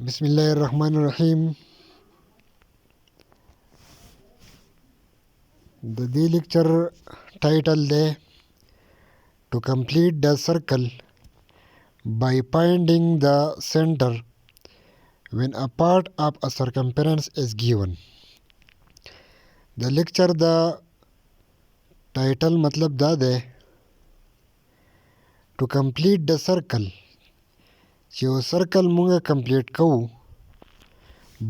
بسم الله الرحمن الرحیم. د دې لیکچر ټایټل دی To complete the circle by finding the center when a part of a circumference is given. د لیکچر د ټایټل مطلب دا دی To complete the circle چې یو سرکل مونږه کمپلیټ کوو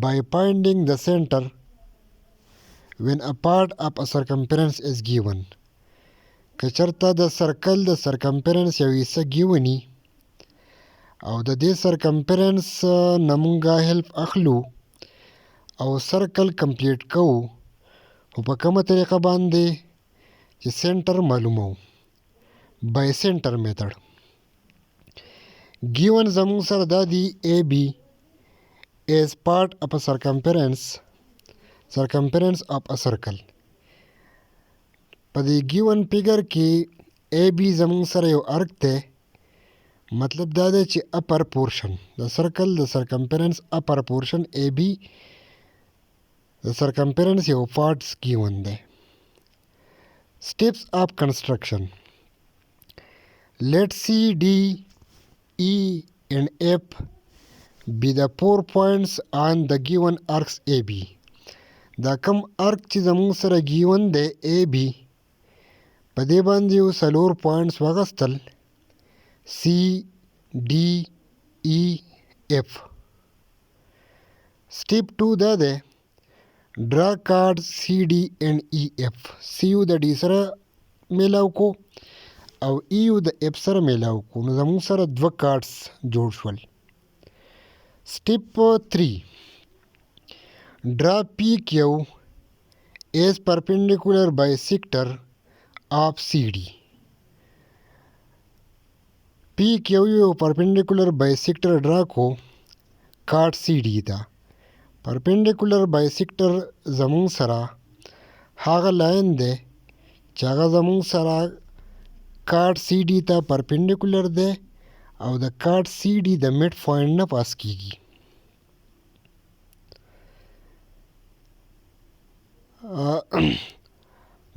by finding the center when a part of a circumference is given. که چرته د سرکل د سرکمفرنس یو حصه ګیونی او د دې سرکمفرنس نه مونږه هیلپ اخلو او سرکل کمپلیټ کوو خو په کومه طریقه باندې چې سنټر معلومو by center method. Given زمون سره دا دی AB is part of a circumference of a circle. په دې given figure کې AB زمون سره یو ارک ته مطلب دا دی چې upper portion د سرکل د circumference upper portion AB د circumference یو parts given دی. Steps of construction. Let C, D, E and F be the 4 points on the given arcs AB. دا کم ارک چې زمون سره given دی AB په دې باندې یو څلور پوینټس واغستل C, D, E, F. Step 2 دا دی draw cards CD and EF. CU د D سره میلاو کو او EU د F سره میلاو کو نو زمون سره دوه کارډز جوړ شول. Step 3 draw PQ as perpendicular bisector of CD. PQ یو perpendicular bisector ډرا کو کارډ CD ته. perpendicular bisector زمون سره هغه لاین دی چې هغه زمون سره کارډ CD ته perpendicular دی او د کارډ CD د مډ پوینټ نه پاس کیږي.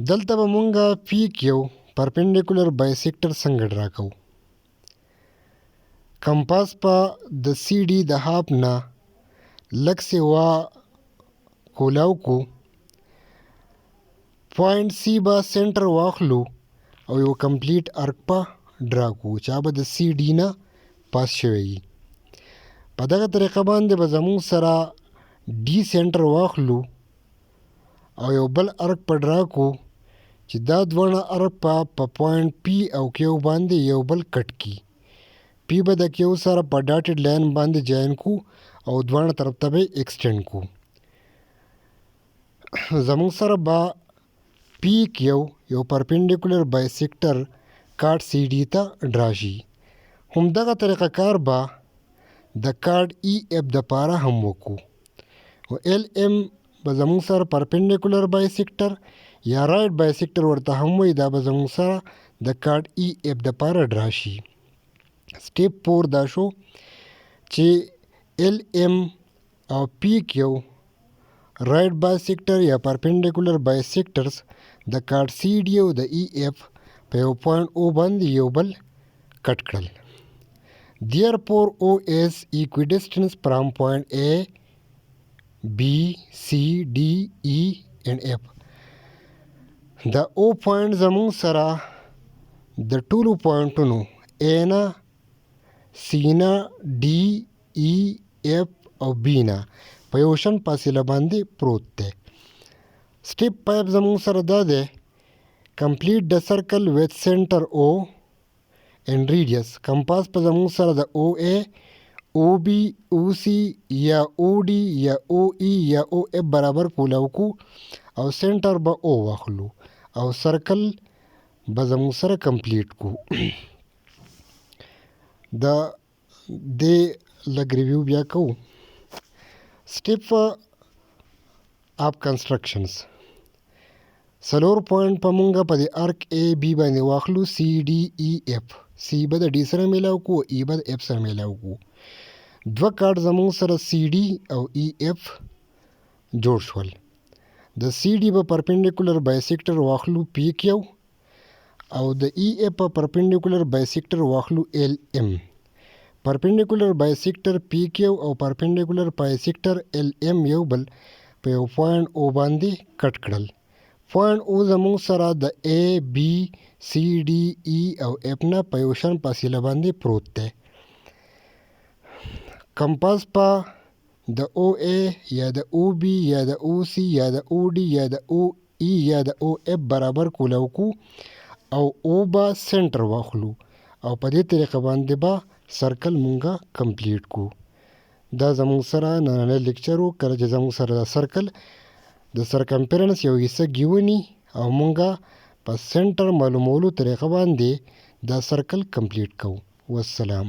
دلته به مونږه PQ perpendicular bisector څنګه ډرا کوو. کمپاس په د CD د هاف نه لږ سیوا کولاو کو پوینټ C به سنټر واخلو او یو کمپلیټ ارک په ډرا کو چې به د CD نه پاس شوی. په دغه طریقه باندې به زموږ سره D سنټر واخلو او یو بل ارک په ډرا کو چې دا دوه ارک په پوینټ P او Q باندې یو بل کټ کی. P به د Q سره په ډاټډ لاین باندې جاین کو او دوه طرف ته به ایکسټند کو. زموږ سره به PQ یو perpendicular bisector کارډ CD ته ډرا شي. همدغه طریقه کار به د کارډ EF د پاره هم وکړو او LM به زموږ سره perpendicular bisector یا رائټ bisector ورته هم وایي دا به زموږ سره د کارډ EF د پاره ډرا شي. سټیپ 4 دا شو چې LM او PQ رائټ bisector یا perpendicular bisectors د کارډ CD او د EF په یو پوینټ O باندې یو بل کټ کړل. Therefore O is equidistant from point A, B, C, D, E and F. د O پوینټ زمون سره د ټولو پوینټونو A نه C نه D, E, F او B نه په یو شان فاصله باندې پروت دی. سټیپ 5 زمون سره دا دی complete the circle with center O and radius. کمپاس په زمون سره د OA, OB, OC یا OD یا OE یا OF برابر کولاو کو او سنټر به O واخلو او سرکل به زمون سره کمپلیټ کو. دا دې لږ ریویو بیا کوو. سټیپ اپ کنسټرکشنز څلور پوینټ په مونږه په د ارک AB باندې واخلو C, D, E, F. C به د D سره میلاو کو E به د F سره میلاو کو. دوه کارډ زموږ سره سی ډي او ای اف جوړ شول. د سی ډي په پرپینډیکولر بایسیکټر واخلو پی کیو او د ای اف په پرپینډیکولر بایسیکټر واخلو ال ام. پرپینډیکولر بایسیکټر پی کیو او پرپینډیکولر بایسیکټر ال ام یو بل په یو پوینټ او باندې کټ کړل. پوینټ او زموږ سره د ا بی سی ډي ای او اف نه په یو شان فاصله باندې پروت دی. کمپاس په د او ای یا د او بی یا د او سی یا د او ډي یا د او ای یا د او اف برابر کولاو کو او او با سنټر واخلو او په دې طریقه باندې با سرکل مونږه کمپلیټ کو. دا زموږ سره نننی لیکچر و. کله چې زموږ سره دا سرکل د سرکمفرنس یو حصه ګیونی او مونږه په سنټر معلومولو طریقه باندې دا سرکل کمپلیټ کو. والسلام.